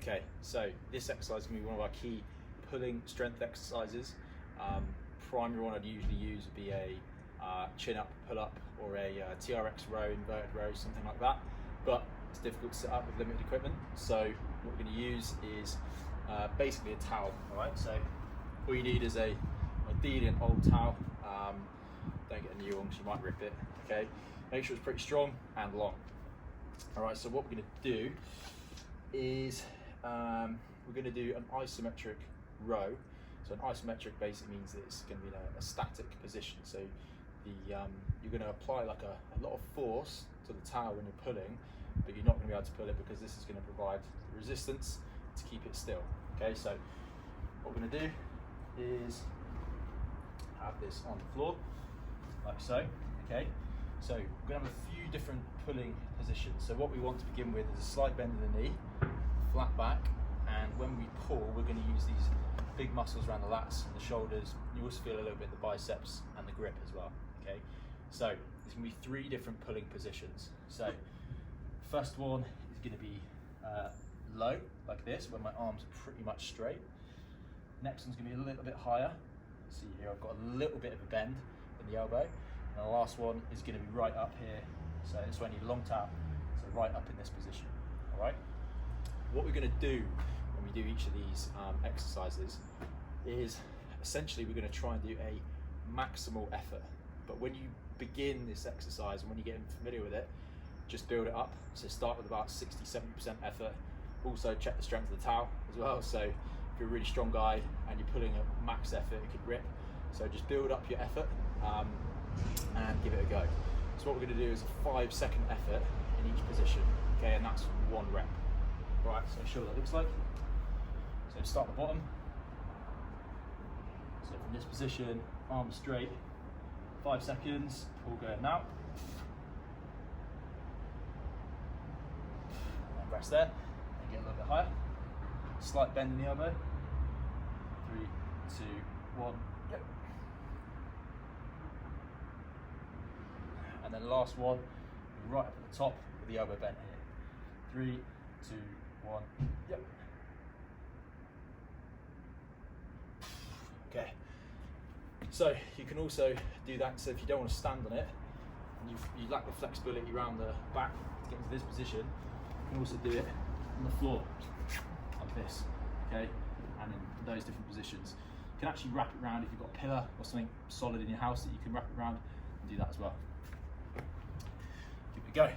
Okay, so this exercise is going to be one of our key pulling strength exercises. Primary one I'd usually use would be a chin up pull up or a TRX row, inverted row, something like that. But it's difficult to set up with limited equipment. So what we're going to use is basically a towel. All right, so all you need is ideally an old towel. Don't get a new one because you might rip it. Okay, make sure it's pretty strong and long. All right, so what we're going to do is we're going to do an isometric row. So an isometric basically means that it's going to be in a static position. So you're going to apply like a lot of force to the towel when you're pulling, but you're not going to be able to pull it because this is going to provide resistance to keep it still. Okay, so what we're going to do is have this on the floor, like so. Okay, so we're going to have a few different pulling positions. So what we want to begin with is a slight bend in the knee, flat back, and when we pull, we're going to use these big muscles around the lats and the shoulders. You also feel a little bit the biceps and the grip as well. Okay, so there's going to be 3 different pulling positions. So first one is going to be low, like this, where my arms are pretty much straight. Next one's going to be a little bit higher. See here, I've got a little bit of a bend in the elbow. And the last one is going to be right up here. So this one I need a long tap, so right up in this position. All right. What we're going to do when we do each of these exercises is essentially we're going to try and do a maximal effort. But when you begin this exercise and when you get familiar with it, just build it up. So start with about 60-70% effort. Also check the strength of the towel as well. So if you're a really strong guy and you're pulling at max effort, it could rip. So just build up your effort and give it a go. So what we're going to do is a 5-second effort in each position. Okay, and that's 1 rep. Right, so show what that looks like. So start at the bottom. So from this position, arms straight, 5 seconds, pull going now. And rest there, and get a little bit higher. Slight bend in the elbow. 3, 2, 1, go. And then last one, right up at the top with the elbow bent here. 3, 2, 1, yep. Okay, so you can also do that. So if you don't want to stand on it and you lack the flexibility around the back to get into this position, you can also do it on the floor like this, okay, and in those different positions. You can actually wrap it around if you've got a pillar or something solid in your house that you can wrap it around and do that as well. Give it a go.